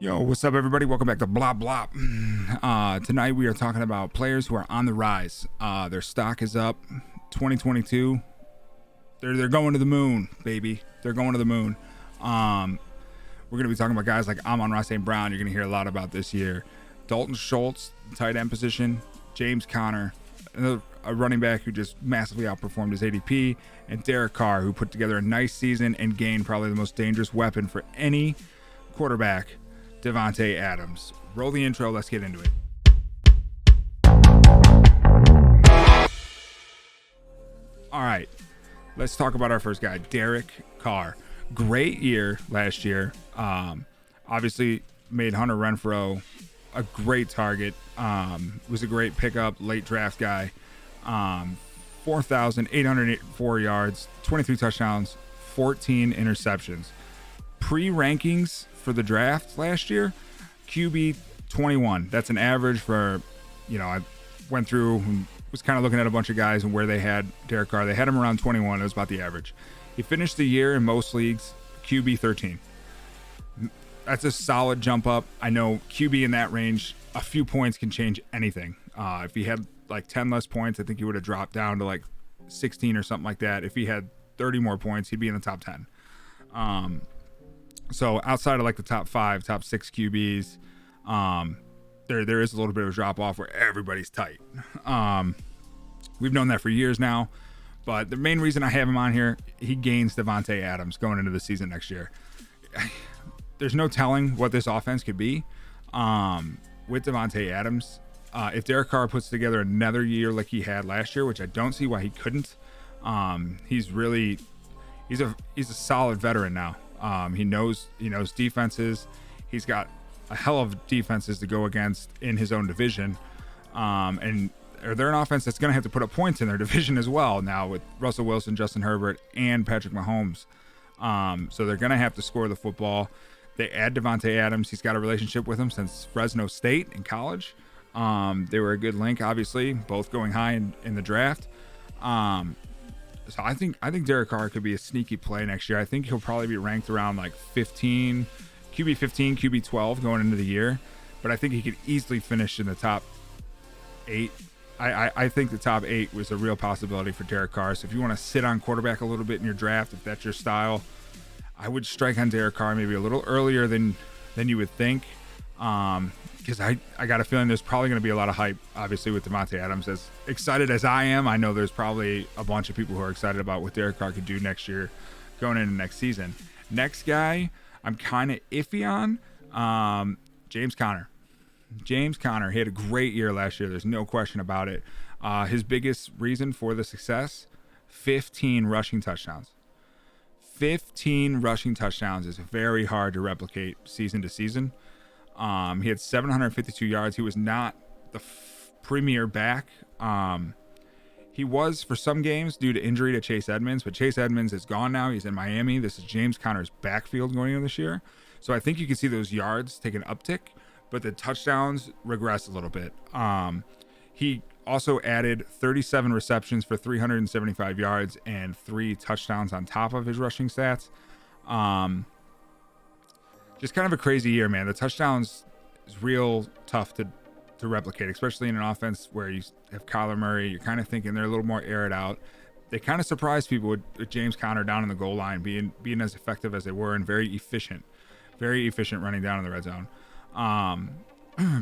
Yo, what's up, everybody? Welcome back to Blop Blop. Tonight we are talking about players who are on the rise. Their stock is up. 2022, they're going to the moon, baby. They're going to the moon. We're gonna be talking about guys like Amon-Ra St. Brown. You're gonna hear a lot about this year. Dalton Schultz, tight end position. James Conner, a running back who just massively outperformed his ADP, and Derek Carr, who put together a nice season and gained probably the most dangerous weapon for any quarterback, Davante Adams. Roll the intro. Let's get into it. All right, let's talk about our first guy, Derek Carr. Great year last year. Obviously made Hunter Renfrow a great target. Was a great pickup, late draft guy. 4,804 yards, 23 touchdowns, 14 interceptions. Pre-rankings for the draft last year, QB 21. That's an average for, I went through and was kind of looking at a bunch of guys and where they had Derek Carr. They had him around 21. It was about the average. He finished the year in most leagues QB 13. That's a solid jump up. I know QB in that range, a few points can change anything. If he had like 10 less points, I think he would have dropped down to like 16 or something like that. If he had 30 more points, he'd be in the top 10. So outside of like the top 5, top 6 QBs, there is a little bit of a drop off where everybody's tight. We've known that for years now, but the main reason I have him on here, he gains Davante Adams going into the season next year. There's no telling what this offense could be with Davante Adams. If Derek Carr puts together another year like he had last year, which I don't see why he couldn't, he's a solid veteran now. He knows defenses. He's got a hell of defenses to go against in his own division. And they're an offense that's going to have to put up points in their division as well now with Russell Wilson, Justin Herbert, and Patrick Mahomes. So they're going to have to score the football. They add Davante Adams. He's got a relationship with him since Fresno State in college. They were a good link, obviously, both going high in the draft. So I think Derek Carr could be a sneaky play next year. I think he'll probably be ranked around like 15, QB 15, QB 12 going into the year. But I think he could easily finish in the top 8. I think the top 8 was a real possibility for Derek Carr. So if you want to sit on quarterback a little bit in your draft, if that's your style, I would strike on Derek Carr maybe a little earlier than you would think. Because I got a feeling there's probably going to be a lot of hype, obviously, with Davante Adams. As excited as I am, I know there's probably a bunch of people who are excited about what Derek Carr could do next year, going into next season. Next guy, I'm kind of iffy on, James Conner. James Conner, he had a great year last year. There's no question about it. His biggest reason for the success, 15 rushing touchdowns. 15 rushing touchdowns is very hard to replicate season to season. He had 752 yards. He was not the premier back. He was for some games due to injury to Chase Edmonds, but Chase Edmonds is gone now. He's in Miami. This is James Conner's backfield going into this year. So I think you can see those yards take an uptick, but the touchdowns regress a little bit. He also added 37 receptions for 375 yards and 3 touchdowns on top of his rushing stats. Just kind of a crazy year, man. The touchdowns is real tough to replicate, especially in an offense where you have Kyler Murray. You're kind of thinking they're a little more aired out. They kind of surprised people with James Conner down in the goal line being as effective as they were and very efficient running down in the red zone.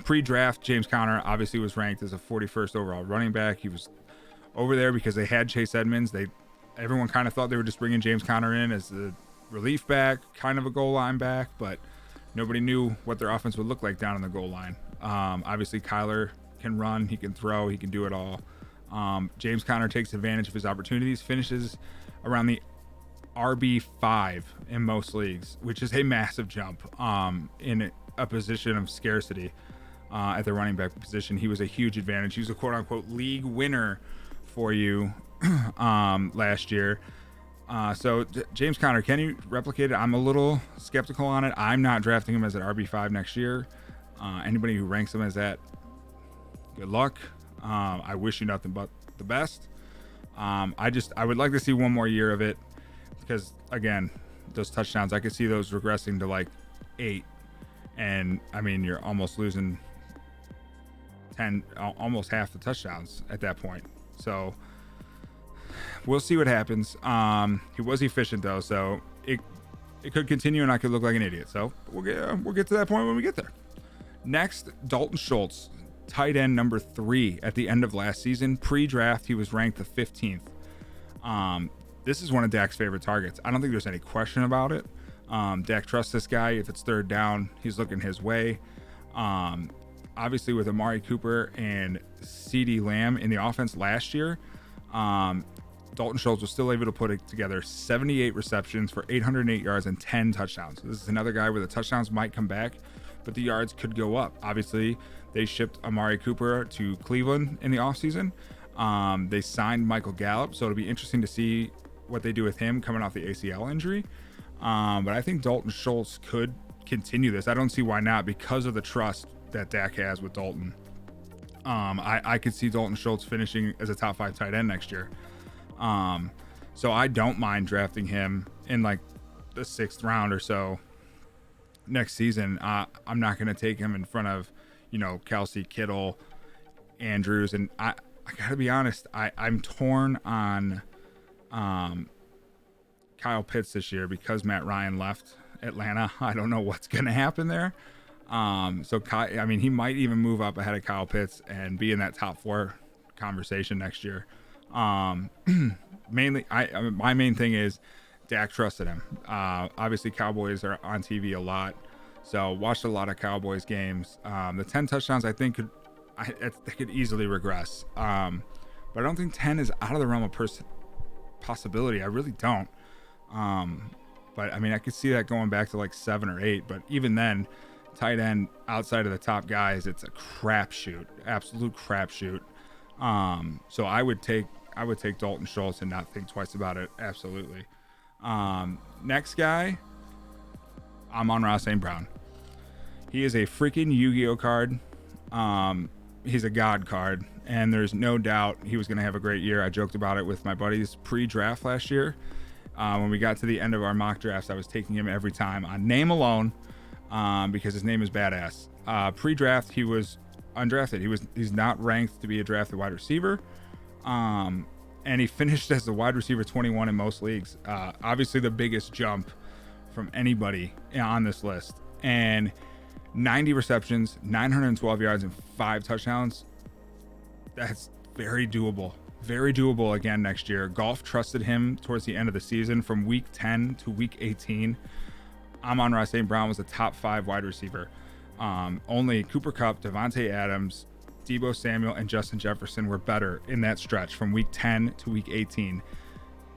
Pre-draft, James Conner obviously was ranked as a 41st overall running back. He was over there because they had Chase Edmonds. Everyone kind of thought they were just bringing James Conner in as the relief back, kind of a goal line back, but nobody knew what their offense would look like down in the goal line. Obviously, Kyler can run, he can throw, he can do it all. James Conner takes advantage of his opportunities, finishes around the RB5 in most leagues, which is a massive jump in a position of scarcity at the running back position. He was a huge advantage. He was a quote-unquote league winner for you last year. So James Conner, can you replicate it? I'm a little skeptical on it. I'm not drafting him as an RB5 next year. Anybody who ranks him as that, good luck. I wish you nothing but the best. I would like to see one more year of it because, again, those touchdowns, I could see those regressing to like 8 And I mean, you're almost losing almost half the touchdowns at that point. So we'll see what happens. He was efficient though, so it could continue, and I could look like an idiot. So we'll get to that point when we get there. Next, Dalton Schultz, tight end number 3 at the end of last season. Pre-draft, he was ranked the 15th. This is one of Dak's favorite targets. I don't think there's any question about it. Dak trusts this guy. If it's third down, he's looking his way. Obviously, with Amari Cooper and CeeDee Lamb in the offense last year, Dalton Schultz was still able to put together 78 receptions for 808 yards and 10 touchdowns. This is another guy where the touchdowns might come back, but the yards could go up. Obviously, they shipped Amari Cooper to Cleveland in the offseason. They signed Michael Gallup, so it'll be interesting to see what they do with him coming off the ACL injury. But I think Dalton Schultz could continue this. I don't see why not, because of the trust that Dak has with Dalton. I could see Dalton Schultz finishing as a top 5 tight end next year. So I don't mind drafting him in like the 6th round or so next season. I'm not going to take him in front of, Kelsey, Kittle, Andrews. And I gotta be honest, I'm torn on, Kyle Pitts this year because Matt Ryan left Atlanta. I don't know what's going to happen there. He might even move up ahead of Kyle Pitts and be in that top 4 conversation next year. Mainly, my main thing is Dak trusted him. Obviously, Cowboys are on TV a lot, so watched a lot of Cowboys games. The 10 touchdowns, I think, they could easily regress. But I don't think 10 is out of the realm of possibility. I really don't. But I mean, I could see that going back to like 7 or 8. But even then, tight end outside of the top guys, it's a crapshoot, absolute crapshoot. So I would take Dalton Schultz and not think twice about it. Absolutely. Next guy, Amon-Ra St. Brown. He is a freaking Yu-Gi-Oh card. He's a god card, and there's no doubt he was going to have a great year. I joked about it with my buddies pre-draft last year. When we got to the end of our mock drafts, I was taking him every time on name alone, because his name is badass. Pre-draft, he was undrafted. He's not ranked to be a drafted wide receiver. And he finished as the wide receiver 21 in most leagues. Obviously the biggest jump from anybody on this list. And 90 receptions, 912 yards, and 5 touchdowns. That's very doable. Very doable again next year. Golf trusted him towards the end of the season from week 10 to week 18. Amon-Ra St. Brown was a top 5 wide receiver. Only Cooper Kupp, Devontae Adams, Deebo Samuel, and Justin Jefferson were better in that stretch from week 10 to week 18.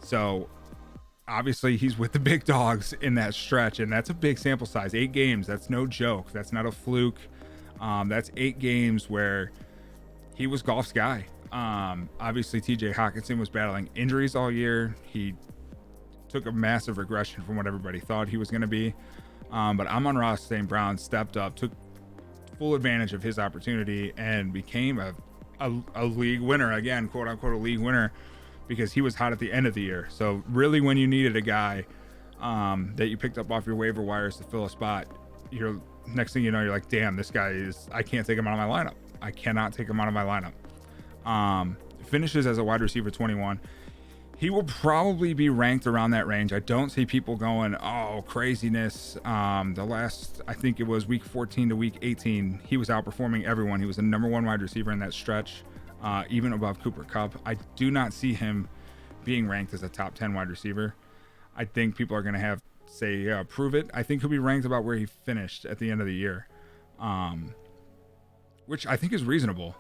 So obviously he's with the big dogs in that stretch, and that's a big sample size. 8 games, that's no joke. That's not a fluke. That's 8 games where he was Golf's guy. Obviously TJ Hawkinson was battling injuries all year. He took a massive regression from what everybody thought he was going to be. But Amon-Ra St. Brown stepped up, took full advantage of his opportunity, and became a league winner again, quote unquote, a league winner, because he was hot at the end of the year. So really, when you needed a guy that you picked up off your waiver wires to fill a spot, next thing you know, you're like, damn, this guy I can't take him out of my lineup. I cannot take him out of my lineup. Finishes as a wide receiver 21. He will probably be ranked around that range. I don't see people going, oh, craziness. The last, I think it was week 14 to week 18, he was outperforming everyone. He was the number 1 wide receiver in that stretch, even above Cooper Kupp. I do not see him being ranked as a top 10 wide receiver. I think people are going to say, prove it. I think he'll be ranked about where he finished at the end of the year, which I think is reasonable.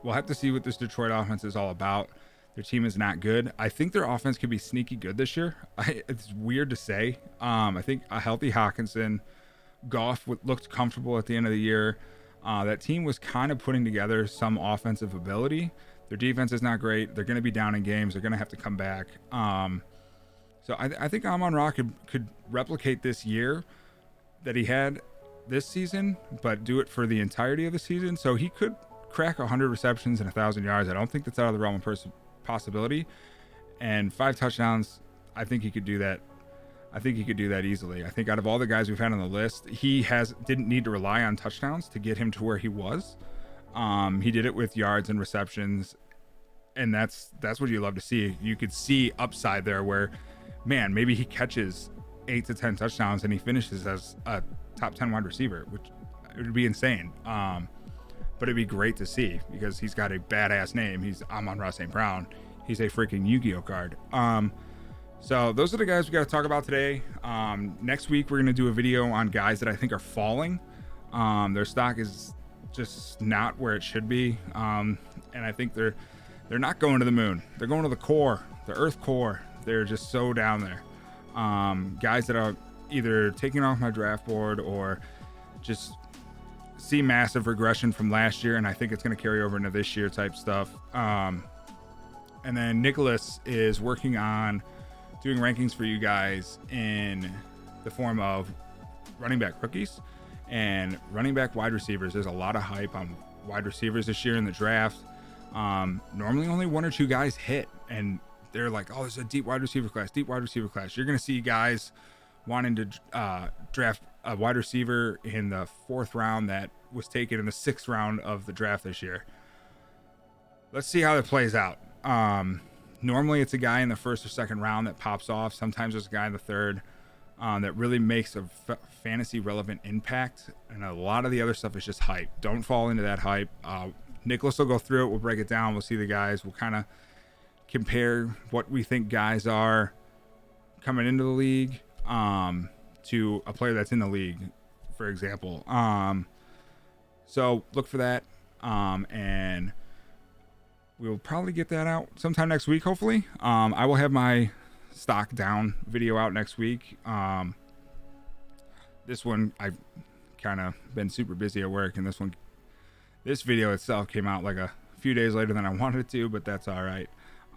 We'll have to see what this Detroit offense is all about. Their team is not good. I think their offense could be sneaky good this year. It's weird to say. I think a healthy Hawkinson, Goff looked comfortable at the end of the year. That team was kind of putting together some offensive ability. Their defense is not great. They're going to be down in games. They're going to have to come back. So I think Amon-Ra could replicate this year that he had this season, but do it for the entirety of the season. So he could crack 100 receptions and 1,000 yards. I don't think that's out of the realm of possibility. And 5 touchdowns, I think he could do that I think he could do that easily. I think out of all the guys we've had on the list, he didn't need to rely on touchdowns to get him to where he was. He did it with yards and receptions, and that's what you love to see. You could see upside there where, man, maybe he catches 8 to 10 touchdowns and he finishes as a top 10 wide receiver, which it would be insane. But it'd be great to see because he's got a badass name. He's Amon-Ra St. Brown. He's a freaking Yu-Gi-Oh card. So those are the guys we got to talk about today. Next week, we're going to do a video on guys that I think are falling. Their stock is just not where it should be. And I think they're not going to the moon. They're going to the core, the earth core. They're just so down there. Guys that are either taking off my draft board or just see massive regression from last year. And I think it's going to carry over into this year type stuff. And then Nicholas is working on doing rankings for you guys in the form of running back rookies and running back wide receivers. There's a lot of hype on wide receivers this year in the draft. Normally only 1 or 2 guys hit, and they're like, oh, there's a deep wide receiver class. You're going to see guys wanting to draft a wide receiver in the 4th round that was taken in the 6th round of the draft this year. Let's see how it plays out. Normally it's a guy in the 1st or 2nd round that pops off. Sometimes there's a guy in the 3rd that really makes a fantasy relevant impact. And a lot of the other stuff is just hype. Don't fall into that hype. Nicholas will go through it. We'll break it down. We'll see the guys. We'll kind of compare what we think guys are coming into the league to a player that's in the league, for example. So look for that. And we'll probably get that out sometime next week, hopefully. I will have my stock down video out next week. This one, I've kind of been super busy at work, and this video itself came out like a few days later than I wanted it to, but that's all right.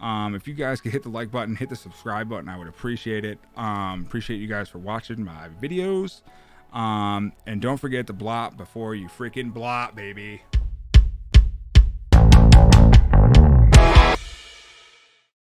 If you guys could hit the like button, hit the subscribe button, I would appreciate it. Appreciate you guys for watching my videos. And don't forget to blop before you freaking blop, baby.